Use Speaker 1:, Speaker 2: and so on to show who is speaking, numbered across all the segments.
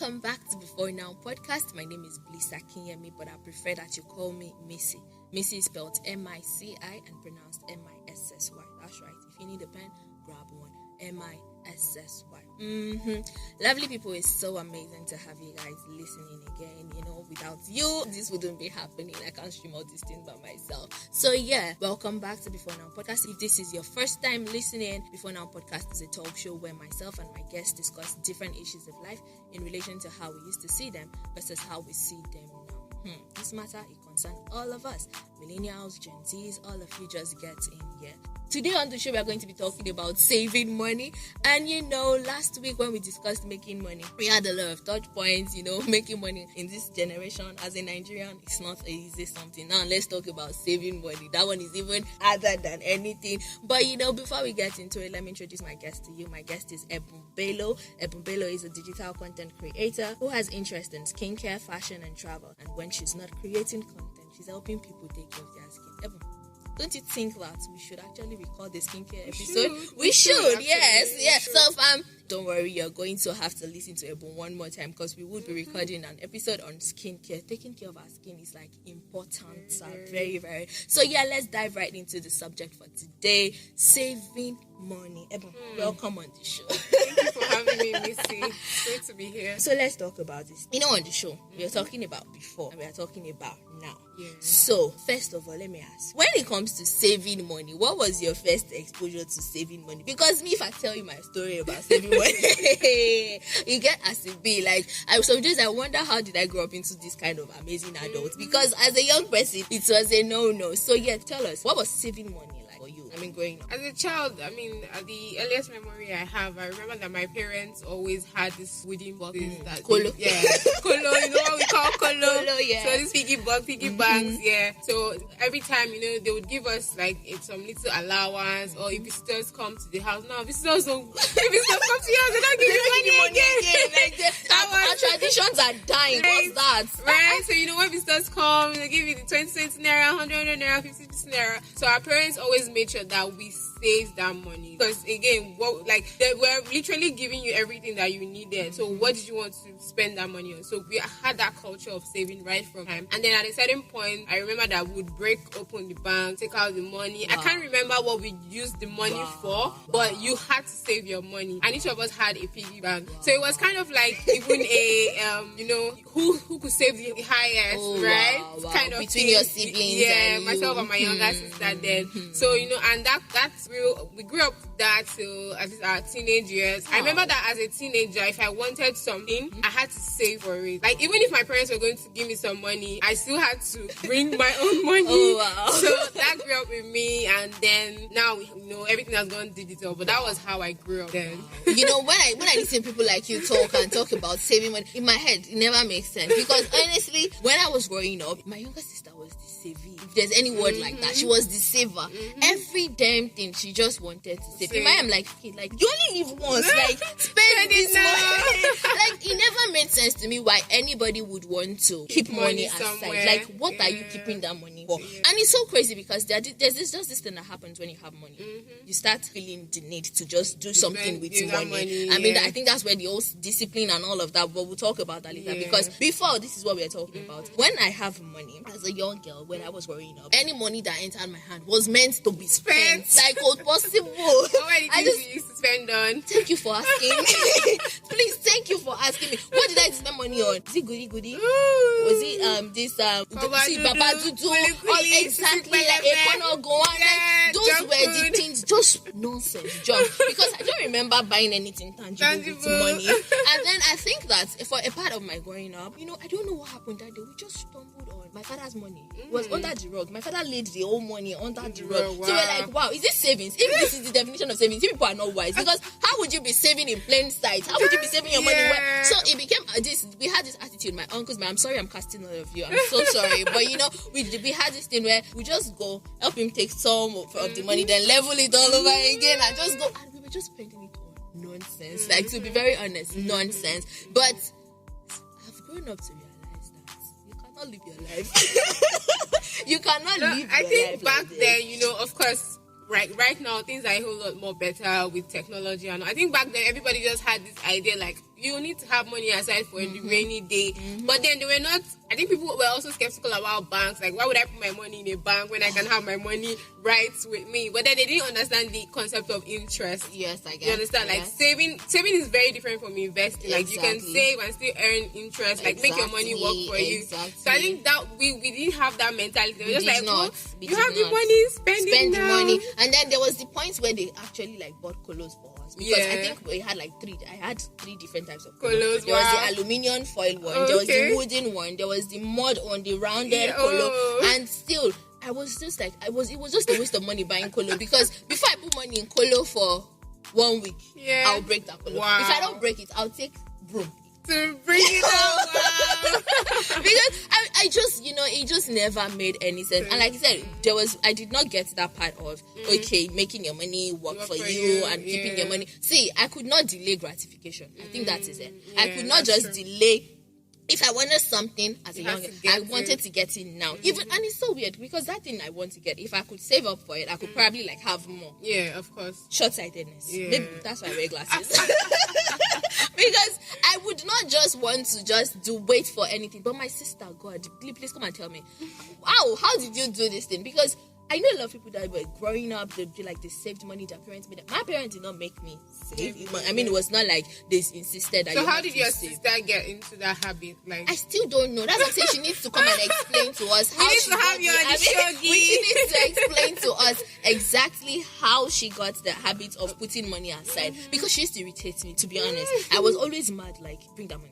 Speaker 1: Welcome back to Before Now podcast. My name is Bliss Akinyemi, but I prefer that you call me Missy. Missy is spelled Missy and pronounced Missy. That's right. If you need a pen, grab one. Missy. Lovely people, it's so amazing to have you guys listening again. Without you, this wouldn't be happening. I can't stream all these things by myself. So yeah, welcome back to Before Now podcast. If this is your first time listening, Before Now podcast is a talk show where myself and my guests discuss different issues of life in relation to how we used to see them versus how we see them now. This matter, it concerns all of us, millennials, Gen Zs, all of you just get in here. Today on the show, we are going to be talking about saving money. And last week when we discussed making money, we had a lot of touch points. Making money in this generation as a Nigerian, it's not an easy something. Now let's talk about saving money. That one is even harder than anything. But before we get into it, let me introduce my guest to you. My guest is Ebun Bello. Ebun Bello is a digital content creator who has interest in skincare, fashion, and travel. And when she's not creating content, she's helping people take care of their skin. Ebun, don't you think that we should actually record the skincare episode? We should, yes. So, don't worry, you're going to have to listen to Ebun one more time because we would be recording an episode on skincare. Taking care of our skin is important, very, very. So, let's dive right into the subject for today: saving money. Ebun, welcome on the show.
Speaker 2: Thank you for having me, Missy. Great to be here.
Speaker 1: So let's talk about this. On the show, we are talking about before and we are talking about now.
Speaker 2: Yeah.
Speaker 1: So, first of all, let me ask, when it comes to saving money, what was your first exposure to saving money? Because if I tell you my story about saving money, you get as it be. Some days I wonder how did I grow up into this kind of amazing adult? Because as a young person, it was a no-no. So, tell us, what was saving money like for you? Growing up.
Speaker 2: As a child, the earliest memory I have, I remember that my parents always had this wooden boxes that
Speaker 1: Kolo.
Speaker 2: Kolo, you know what we call Kolo?
Speaker 1: Kolo, yeah.
Speaker 2: So this piggy banks, yeah. So every time, they would give us some little allowance, or if visitors come to the house. Now visitors come to your house, they don't give you money again.
Speaker 1: Our traditions are dying. What's that?
Speaker 2: Right? So when visitors come, they give you the 20 cents naira, 100 naira, 50 naira. So our parents always made sure that we saved that money, because again, they were literally giving you everything that you needed. So what did you want to spend that money on? So we had that culture of saving right from time. And then at a certain point, I remember that we would break open the bank, take out the money. Wow. I can't remember what we used the money for, but you had to save your money, and each of us had a piggy bank. So it was kind of like even a who could save the highest, right?
Speaker 1: Wow.
Speaker 2: Kind of
Speaker 1: between
Speaker 2: thing.
Speaker 1: your siblings, and
Speaker 2: myself and my younger sister then. So and that's real. We grew up with that till at least our teenage years. I remember that as a teenager, if I wanted something, I had to save for it. Even if my parents were going to give me some money, I still had to bring my own money. So that grew up with me, and then now everything has gone digital. But that was how I grew up then.
Speaker 1: When I listen to people like you talk about saving money, in my head it never makes sense, because honestly, when I was growing up, my younger sister was the savvy. If there's any word like that, she was the saver. Every damn thing she just wanted to save. If I am like, you only live once, spend this money. It never made sense to me why anybody would want to keep money aside. What are you keeping that money for? And it's so crazy because there's just this thing that happens when you have money. You start feeling the need to just do something with money. I think that's where the whole discipline and all of that, but we'll talk about that later, because before, this is what we're talking about. When I have money, as a young girl, when I was growing up, any money that entered my hand was meant to be spent. Was possible.
Speaker 2: What you used to spend on?
Speaker 1: Thank you for asking. Please, thank you for asking me. What did I spend money on? Was it goody? Was it Babadudu? Exactly, those were the things, just nonsense junk. Because I don't remember buying anything tangible with money. And then I think that for a part of my growing up, I don't know what happened that day. We just stumbled on my father's money. It was under the rug. My father laid the whole money under the rug. Wow. So we're like, wow, is this savings? If this is the definition of savings, you people are not wise. Because how would you be saving in plain sight? How would you be saving your money? So it became we had this attitude. My uncles, I'm sorry I'm casting all of you. I'm so sorry. But we had this thing where we just go, help him take some of the money, then level it all over again, and just go. And we were just spending it on nonsense. To be very honest, nonsense. But I've grown up to realize that you cannot live your life. You cannot live your life.
Speaker 2: I think back
Speaker 1: like
Speaker 2: then, of course, right now things are a whole lot more better with technology, and I think back then everybody just had this idea you need to have money aside for the rainy day. But then they were not. I think people were also skeptical about banks. Like, why would I put my money in a bank when I can have my money right with me? But then they didn't understand the concept of interest.
Speaker 1: Yes, I guess.
Speaker 2: You understand? Like, saving is very different from investing. Like, you can save and still earn interest. Like, make your money work for you. So I think that we didn't have that mentality. We were just like, you have the money, spend
Speaker 1: the money. And then there was the point where they actually like bought colos for us. Because I think we had like I had three different types of colos. There was the aluminium foil one, there was the wooden one, there was the mud on the rounded colo, and still I was just like it was just a waste of money buying colo, because before I put money in colo for 1 week, I'll break that colo. If I don't break it, I'll take broom
Speaker 2: to bring it up.
Speaker 1: Because I just, it just never made any sense. And like I said, I did not get that part of making your money work for you and keeping your money. See, I could not delay gratification. I think that is it. I could not just delay. If I wanted something as a young girl, I wanted to get it now. And it's so weird, because that thing I want to get, if I could save up for it, I could probably like have more.
Speaker 2: Yeah, of course.
Speaker 1: Short-sightedness. Yeah. Maybe that's why I wear glasses. Because I would not just want to wait for anything. But my sister, God, please come and tell me, wow, how did you do this thing? Because I know a lot of people that were growing up, they saved money, their parents made it. My parents did not make me save. I mean, it was not like they insisted that.
Speaker 2: So how did your sister get into that habit? Like,
Speaker 1: I still don't know. That's what I'm saying. She needs to come and explain to us how she got
Speaker 2: she
Speaker 1: needs to explain to us exactly how she got the habit of putting money aside. Because she used to irritate me, to be honest. I was always mad, like, bring that money.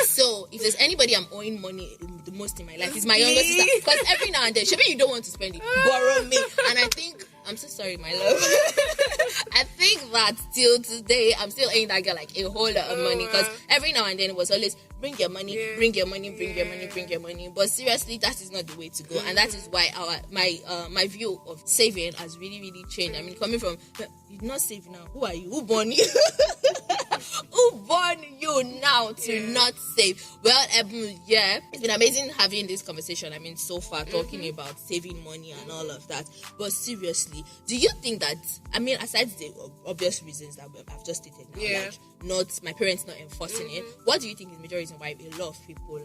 Speaker 1: So if there's anybody I'm owing money the most in my life, it's my younger sister. Because every now and then, maybe you don't want to spend it, borrow me. And I think, I'm so sorry, my love. I think that till today, I'm still owing that girl like a whole lot of money. Because every now and then it was always, bring your money, bring your money, bring your money, bring your money. But seriously, that is not the way to go. And that is why my view of saving has really, really changed. I mean, coming from, you did not save now. Who are you? Who born you? Who born you now to not save? Well, it's been amazing having this conversation. I mean, so far, talking about saving money and all of that. But seriously, do you think that, I mean, aside the obvious reasons that I've just stated now, like my parents not enforcing it, what do you think is the major reason why a lot of people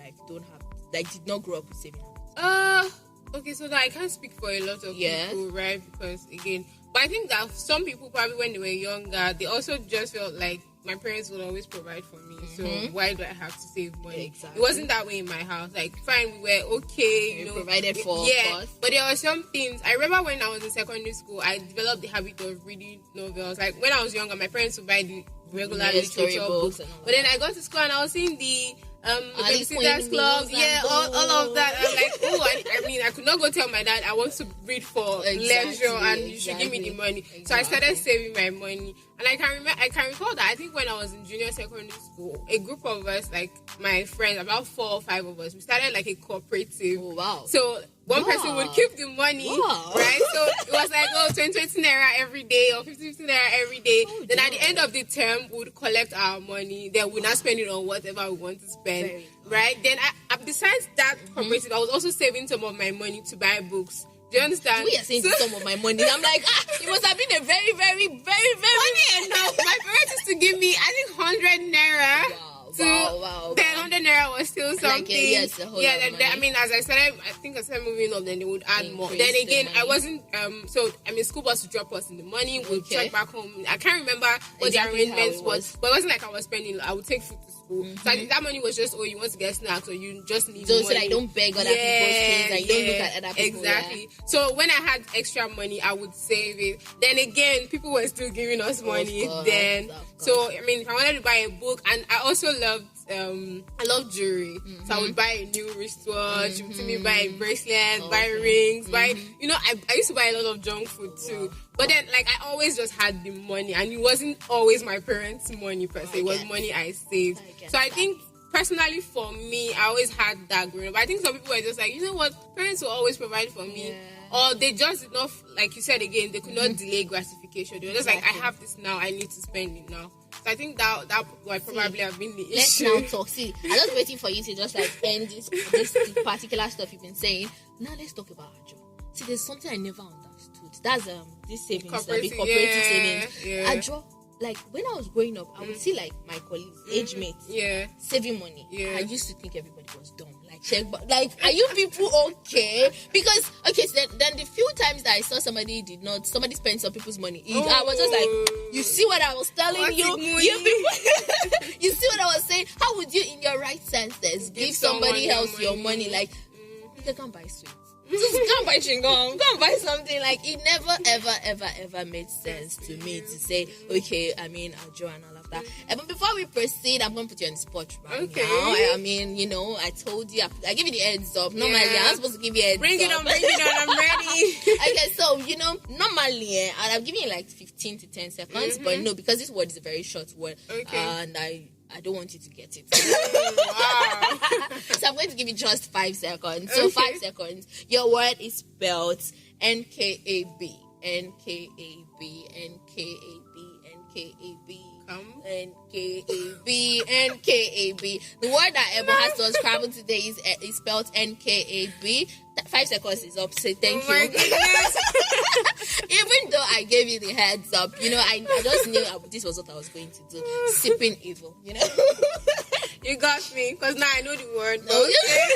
Speaker 1: did not grow up with saving habits?
Speaker 2: Okay, so that I can't speak for a lot of people, right? Because again, but I think that some people probably when they were younger, they also just felt like my parents will always provide for me, so why do I have to save money? Exactly. It wasn't that way in my house. Like, fine, we were okay,
Speaker 1: provided for.
Speaker 2: Yeah, but there were some things. I remember when I was in secondary school, I developed the habit of reading novels. Like, when I was younger, my parents would buy the regular literature books. But then I got to school and I was seeing the Babysitter's Club, all of that. I'm like, I could not go tell my dad I want to read for leisure and you should give me the money. So I started saving my money. And I can recall that I think when I was in junior secondary school, a group of us, like my friends, about 4 or 5 of us, we started like a cooperative.
Speaker 1: Oh, wow.
Speaker 2: So one person would keep the money, right? So it was like, 20 naira every day or 50 naira every day. Then at the end of the term, we would collect our money. Then we'd not spend it on whatever we want to spend, right? Then besides that cooperative, I was also saving some of my money to buy books. Do you understand?
Speaker 1: We are saying some of my money. I'm like, it must have been a very, very, very, very
Speaker 2: funny enough. My parents used to give me, I think, 100 naira.
Speaker 1: Wow.
Speaker 2: Then 100 naira was still something.
Speaker 1: Like
Speaker 2: I mean, as I started moving up, then they would add more. Then again, I wasn't, school bus to drop us in the morning, we'd check back home. I can't remember what the arrangements was, but it wasn't like I was spending, I would take food to school. So I think that money was just, you want to get snacks or you just need money.
Speaker 1: So that I don't beg other people's things and you don't look at other people.
Speaker 2: Exactly. So when I had extra money, I would save it. Then again, people were still giving us money then. So, I mean, if I wanted to buy a book, and I also I love jewelry. So I would buy a new wristwatch, you see me buy a bracelet, buy rings, I used to buy a lot of junk food too. But then, like, I always just had the money, and it wasn't always my parents' money per se. It was money I saved. So I think, personally for me, I always had that growing up. I think some people were just like, you know what, parents will always provide for me. Or they just did not, like you said again, they could not delay gratification. They were just like, I have this now, I need to spend it now. So I think that would probably have been the issue.
Speaker 1: Let's now talk. See, I'm just waiting for you to just like end this particular stuff you've been saying. Now let's talk about Ajo. See, there's something I never understood. That's this savings, the cooperative savings. Ajo, like when I was growing up, I would see like my colleagues, age mates, saving money. I used to think everybody was dumb. Like, are you people okay? Because then the few times that I saw somebody spend some people's money, I was just like, you see what I was telling you? You people, you see what I was saying? How would you, in your right senses, give somebody else your money? Like, you can buy sweets. Just go and buy chewing gum. Go and buy something. Like, it never, ever made sense to me to say, okay, I mean, I'll join and all of that. But before we proceed, I'm going to put you on the spot now. I mean, you know, I told you, I give you the heads up. Normally, I'm supposed to give you a heads
Speaker 2: Bring it on, I'm ready.
Speaker 1: Okay, so, you know, normally, and I'm giving you like 15 to 10 seconds, but no, because this word is a very short word, and I don't want you to get it. Wow. So I'm going to give you just 5 seconds. So 5 seconds. Your word is spelled Nkab. Nkab. Nkab. Nkab. Nkab. The word that Ebun has to unscramble today is spelled Nkab. 5 seconds is up. Say thank you.
Speaker 2: My goodness.
Speaker 1: Even though I gave you the heads up, you know, I just knew this was what I was going to do. Sipping evil, you know.
Speaker 2: You got me, because now I know the word.
Speaker 1: No,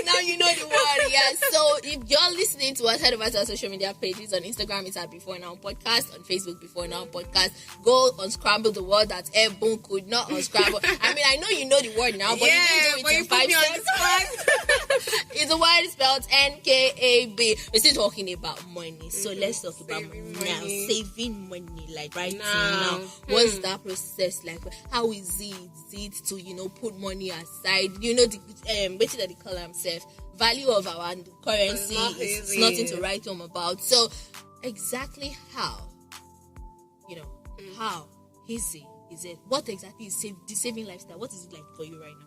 Speaker 1: now you know the word, yes. So if you're listening to us, head over to our social media pages. On Instagram, it's at BeforeNow Podcast. On Facebook, BeforeNow Podcast. Go unscramble the word that Ebun could not unscramble. I mean, I know you know the word now, but you didn't do it in 5 seconds. It's a word spelled Nkab. We're still talking about money, so let's talk about money now. Saving money, like right now. What's that process like? How is it? Is it to, you know, put money aside? You know, what did they call themselves? Value of our currency is nothing to write home about. So, exactly how? You know, how easy is it? What exactly is the saving lifestyle? What is it like for you right now?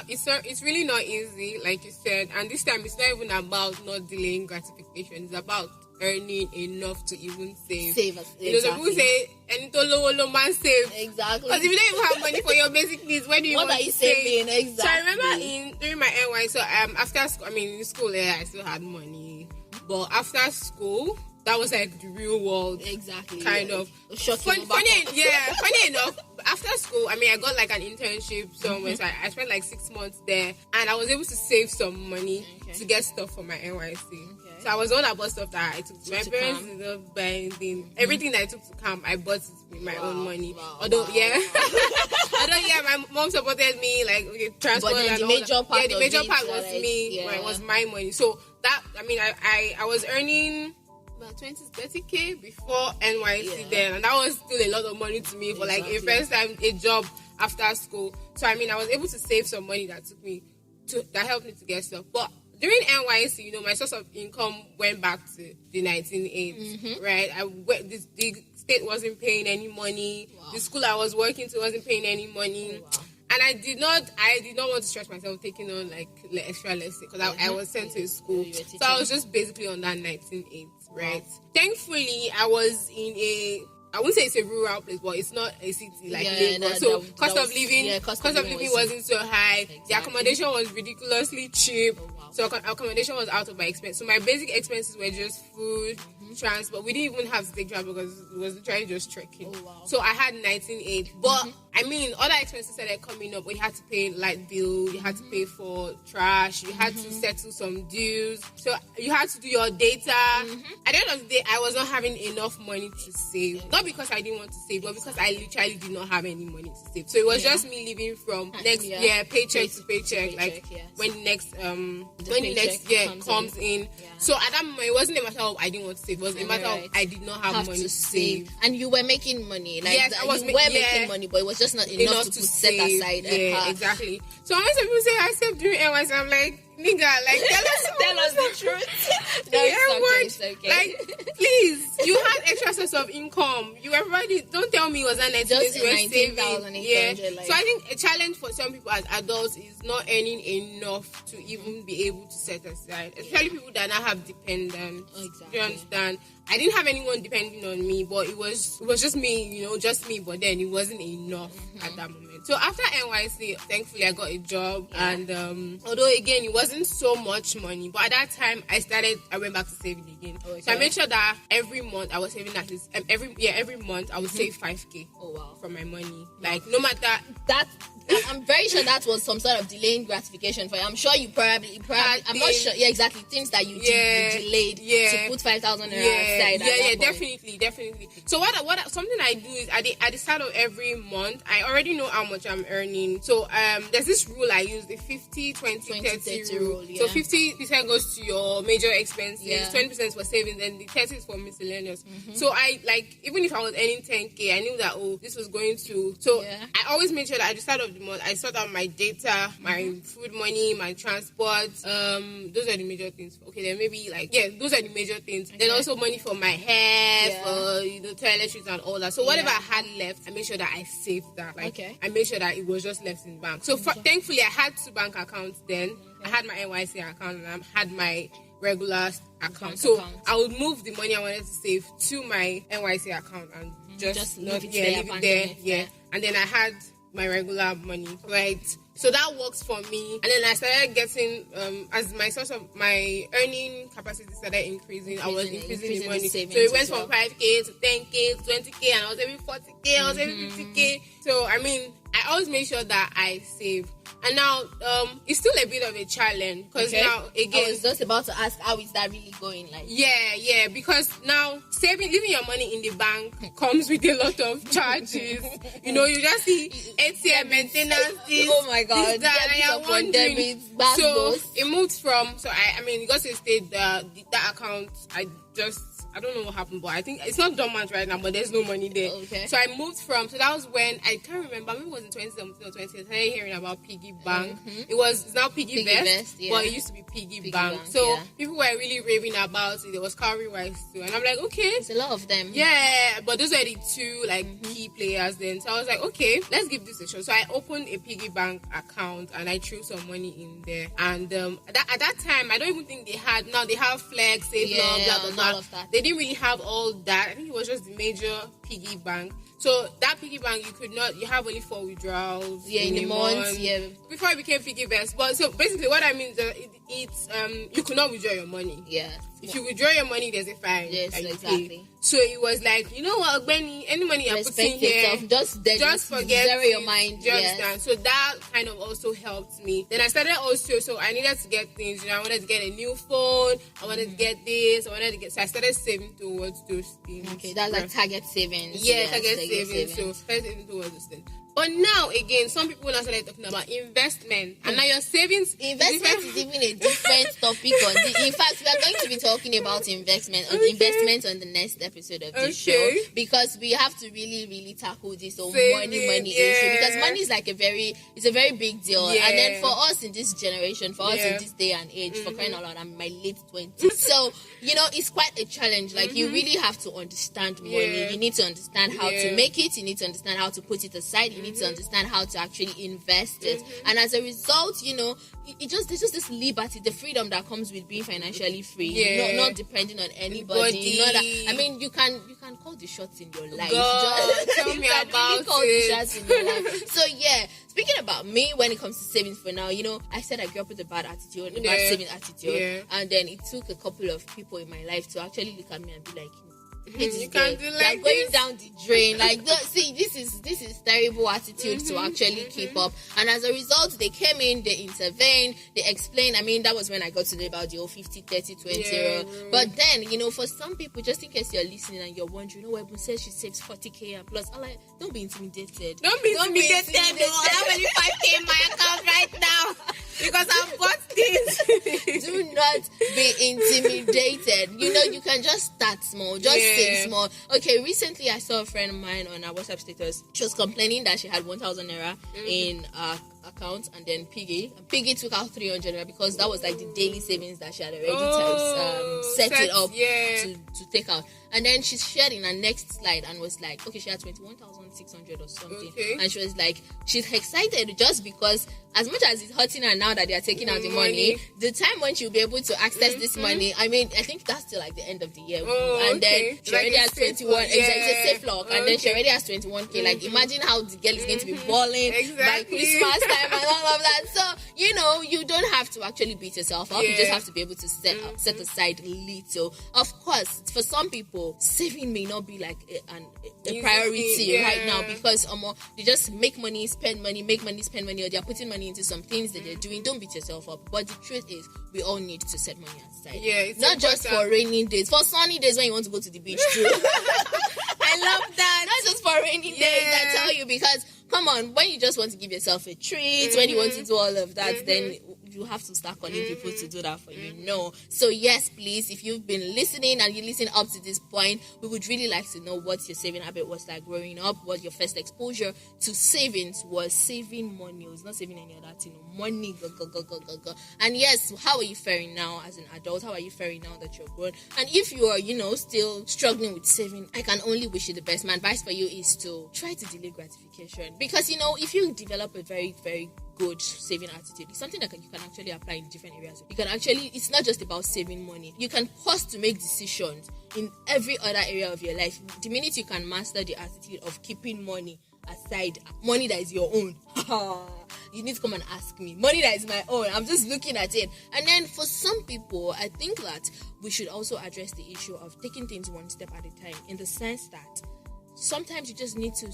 Speaker 2: It's really not easy, like you said, and this time it's not even about not delaying gratification. It's about earning enough to even save. You know, some people say, "And to man save."
Speaker 1: Exactly.
Speaker 2: Because if you don't even have money for your basic needs, where do you
Speaker 1: what
Speaker 2: want
Speaker 1: are you
Speaker 2: to save?
Speaker 1: saving? Exactly.
Speaker 2: So I remember during my NY, so after school, I mean in school, I still had money, but after school, that was like the real world, kind of. Funny enough, after school, I mean, I got like an internship somewhere, so I spent like 6 months there, and I was able to save some money to get stuff for my NYC. So I was on about stuff that I took. My parents did not buy anything. Everything that I took to camp, I bought it with my own money. Although my mom supported me, like transport and all that. The major part was me. It was my money. So that, I mean, I was earning about 20-30K before NYC then, and that was still a lot of money to me for like a first time a job after school. So I mean, I was able to save some money that helped me to get stuff. But during NYC, you know, my source of income went back to the 1980s, right? The state wasn't paying any money. The school I was working to wasn't paying any money. And I did not want to stress myself taking on like extra lessons because I was sent to a school. So I was just basically on that 1980s, right? Thankfully, I was in I wouldn't say it's a rural place, but it's not a city like Lagos. So cost of living wasn't so high. Exactly. The accommodation was ridiculously cheap. So accommodation was out of my expense. So my basic expenses were just food, transport. We didn't even have to take travel because it was literally just trekking. So I had 19.8. But I mean, other expenses started coming up. We had to pay light bill. You had to pay for trash. You had to settle some dues. So you had to do your data. At the end of the day, I was not having enough money to save. Not because I didn't want to save, but because I literally did not have any money to save. So it was just me living from paycheck to paycheck. Like when next year comes in. So at that moment, it wasn't a matter of I didn't want to save. It was a matter of I did not have money to save.
Speaker 1: And you were making money. Like yes, I was making money, but it was just not enough to set aside.
Speaker 2: Yeah, exactly. So when some people say I saved during NYC, I'm like, nigga, like
Speaker 1: tell us the truth.
Speaker 2: Like, please, you had extra source of income. You were ready. Don't tell me it was an
Speaker 1: just
Speaker 2: you were saving.
Speaker 1: Like.
Speaker 2: So I think a challenge for some people as adults is not earning enough to even be able to set aside. Especially people that now have dependents.
Speaker 1: Exactly.
Speaker 2: You understand? I didn't have anyone depending on me, but it was just me, you know, just me. But then it wasn't enough at that moment. So after NYC, thankfully I got a job, and although again it wasn't so much money, but at that time I went back to saving again. So I made sure that every month I was saving at least every month I would save 5K.
Speaker 1: Oh wow.
Speaker 2: From my money. Like no matter
Speaker 1: that. I'm very sure that was some sort of delaying gratification for you. I'm sure you probably I'm not sure. Yeah, exactly. Things that you delayed to put 5,000 aside.
Speaker 2: Yeah, definitely. So what something I do is at the start of every month, I already know how much I'm earning. So there's this rule I use, the 50-20-30 rule. So 50% goes to your major expenses, 20% for savings, and the 30 is for miscellaneous. So I even if I was earning 10K, I knew that this was going to. So I always made sure that at the start of the month I sort out my data, my food money, my transport. Those are the major things. Okay, then maybe those are the major things. Okay. Then also money for my hair, for toiletries and all that. So whatever I had left, I made sure that I saved that. I made sure that it was just left in the bank. So thankfully I had 2 bank accounts then. I had my NYC account and I had my regular account. So I would move the money I wanted to save to my NYC account and just leave it there. And then I had my regular money, right? So that works for me. And then I started getting, as my source of my earning capacity started increasing, I was increasing the money. So it went from 5K to 10K to 20K, and I was saving 40K, I was saving 50K. So I mean, I always make sure that I save. And now, it's still a bit of a challenge because now again,
Speaker 1: I was just about to ask, how is that really going?
Speaker 2: Because now leaving your money in the bank comes with a lot of charges. You just see ATM maintenance.
Speaker 1: Oh my God!
Speaker 2: So it moved from. So I mean, it got to a state that account. I don't know what happened, but I think it's not dormant right now, but there's no money there. Okay. So I moved so that was when, I can't remember, maybe it was in 2017 or 2018, I started hearing about Piggy Bank. It's now Piggy Vest, but it used to be Piggy Bank. So people were really raving about it. There was Cowrywise too. And I'm like, okay.
Speaker 1: There's a lot of them.
Speaker 2: Yeah, but those are the 2 key players then. So I was like, okay, let's give this a shot. So I opened a Piggy Bank account and I threw some money in there. And at that time, I don't even think they had, now they have Flex, Save Love, blah, blah, blah. All of that. They didn't really have all that. I think it was just the major piggy bank. So that piggy bank, you have only 4 withdrawals
Speaker 1: in a month.
Speaker 2: Before it became Piggy Vest. But so basically what I mean is that it's you could not withdraw your money. If you withdraw your money, there's a fine.
Speaker 1: Yes, exactly.
Speaker 2: So it was like, you know what, Benny, any money you're putting here, just forget
Speaker 1: zero your mind.
Speaker 2: Do you understand? So that kind of also helped me. Then I started also, so I needed to get things, I wanted to get a new phone, I wanted to get this, so I started saving towards those things.
Speaker 1: Okay, that's like target savings.
Speaker 2: Yeah, target savings. So started saving towards those things. But now again, some people now started talking about investment, and now your savings.
Speaker 1: Investment is even a different topic. In fact, we are going to be talking about investment on the next episode of this show, because we have to really, really tackle this whole money issue, because money is like it's a very big deal. And then for us in this generation, for us in this day and age, for crying out loud, I'm in my late 20s, so it's quite a challenge. Like you really have to understand money. You need to understand how to make it. You need to understand how to put it aside. You need to understand how to actually invest it, and as a result, there's just this liberty, the freedom that comes with being financially free, not depending on anybody. You can call the shots in your life.
Speaker 2: Tell me about it.
Speaker 1: So speaking about me, when it comes to savings, for now, I said I grew up with a bad attitude, a bad saving attitude, and then it took a couple of people in my life to actually look at me and be like,
Speaker 2: you can't do like
Speaker 1: going down the drain. See, this is terrible attitude to actually keep up. And as a result, they came in, they intervened, they explained. That was when I got to know about the whole 50, 30, 20 rule. But then, for some people, just in case you're listening and you're wondering, Ebun says she saves 40K and plus. I'm like, don't be intimidated.
Speaker 2: Don't be intimidated. I have only 5K in my account right now because I've bought things.
Speaker 1: Do not be intimidated. You can just start small. Just save small. Okay, recently I saw a friend of mine on our WhatsApp status. She was complaining that she had 1,000 naira in account, and then Piggy took out 300 naira because that was like the daily savings that she had already set it up to take out. And then she shared in her next slide and was like, okay, she had 21,600 or something. And she was like, she's excited just because as much as it's hurting her now that they are taking out the money, the time when she'll be able to access this money, I think that's till like the end of the year. And then she already has 21. It's a safe lock. And then she already has 21K. Like, imagine how the girl is going to be balling by Christmas time and all of that. So, you don't have to actually beat yourself up. You just have to be able to set aside little. Of course, for some people, saving may not be like a priority right now because they just make money, spend money, or they're putting money into some things that they're doing. Don't beat yourself up. But the truth is, we all need to set money aside.
Speaker 2: Yeah, it's
Speaker 1: not just for rainy days, for sunny days when you want to go to the beach too.
Speaker 2: I love that.
Speaker 1: Not just for rainy days, I tell you, because come on, when you just want to give yourself a treat, when you want to do all of that, then you have to start calling people to do that for you. No. So yes, please, if you've been listening and you listen up to this point, we would really like to know what your saving habit was like growing up, what your first exposure to savings was. Saving money, it was not saving any other thing. Money, go. And yes, how are you faring now as an adult? How are you faring now that you're grown? And if you are, still struggling with saving, I can only wish you the best. My advice for you is to try to delay gratification, because if you develop a very, very good saving attitude, it's something that you can actually apply in different areas. You can actually, it's not just about saving money. You can pause to make decisions in every other area of your life. The minute you can master the attitude of keeping money aside, money that is your own, you need to come and ask me. Money that is my own, I'm just looking at it. And then for some people, I think that we should also address the issue of taking things one step at a time, in the sense that sometimes you just need to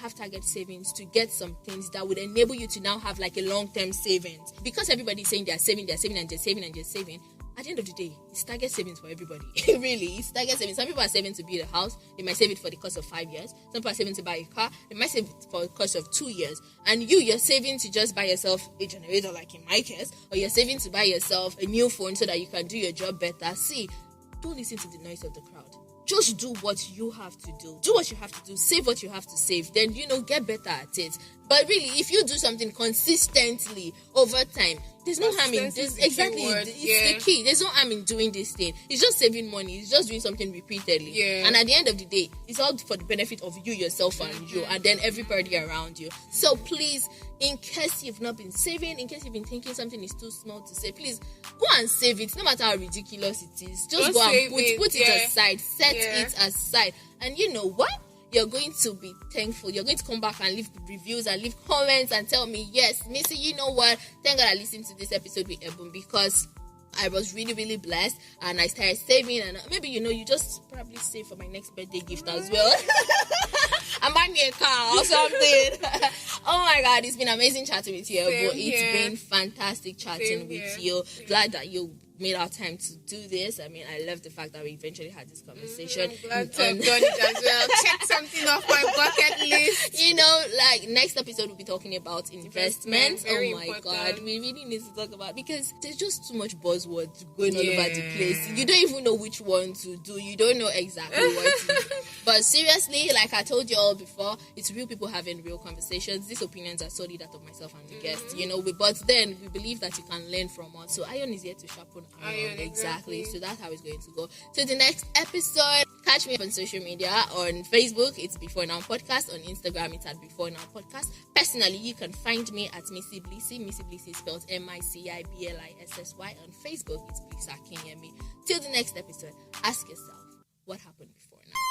Speaker 1: have target savings to get some things that would enable you to now have like a long-term savings. Because everybody's saying they're saving, and they're saving. At the end of the day, it's target savings for everybody. Really, it's target savings. Some people are saving to build a house. They might save it for the cost of 5 years. Some people are saving to buy a car. They might save it for the cost of 2 years. And you're saving to just buy yourself a generator, like in my case, or you're saving to buy yourself a new phone so that you can do your job better. See, don't listen to the noise of the crowd. Just do what you have to do. Do what you have to do. Save what you have to save. Then, get better at it. But really, if you do something consistently over time, there's no harm in this. Exactly. It's the key. There's no harm in doing this thing. It's just saving money. It's just doing something repeatedly. Yeah. And at the end of the day, it's all for the benefit of you, yourself, and you, and then everybody around you. So please, in case you've not been saving, in case you've been thinking something is too small to save, please go and save it. No matter how ridiculous it is, just go and put it aside. Set it aside. And you know what? You're going to be thankful. You're going to come back and leave reviews and leave comments and tell me, yes, Missy, you know what? Thank God I listened to this episode with Ebun, because I was really, really blessed, and I started saving. And maybe, you just probably save for my next birthday gift as well. I'm buying me a car or something. Oh my God, it's been amazing chatting with you, Ebun. It's been fantastic chatting with you. Glad that you made our time to do this. I mean, I love the fact that we eventually had this conversation.
Speaker 2: I'm glad to have done it as well. Check something off my bucket list.
Speaker 1: Next episode we'll be talking about investments. Oh my
Speaker 2: important.
Speaker 1: God, we really need to talk about, because there's just too much buzzwords going all over the place. You don't even know which one to do. You don't know exactly what to do. But seriously, like I told you all before, it's real people having real conversations. These opinions are solely that of myself and the guest. But then we believe that you can learn from us. So iron is here to sharpen iron. Exactly. So that's how it's going to go. So the next episode, catch me up on social media. On Facebook, it's Before Now Podcast. On Instagram, it's at Before Now Podcast. Personally, you can find me at Missy Blissy. Missy Blissy spelled MICIBLISSY. On Facebook, it's Blissa Akinyemi. Till the next episode, ask yourself, what happened before now?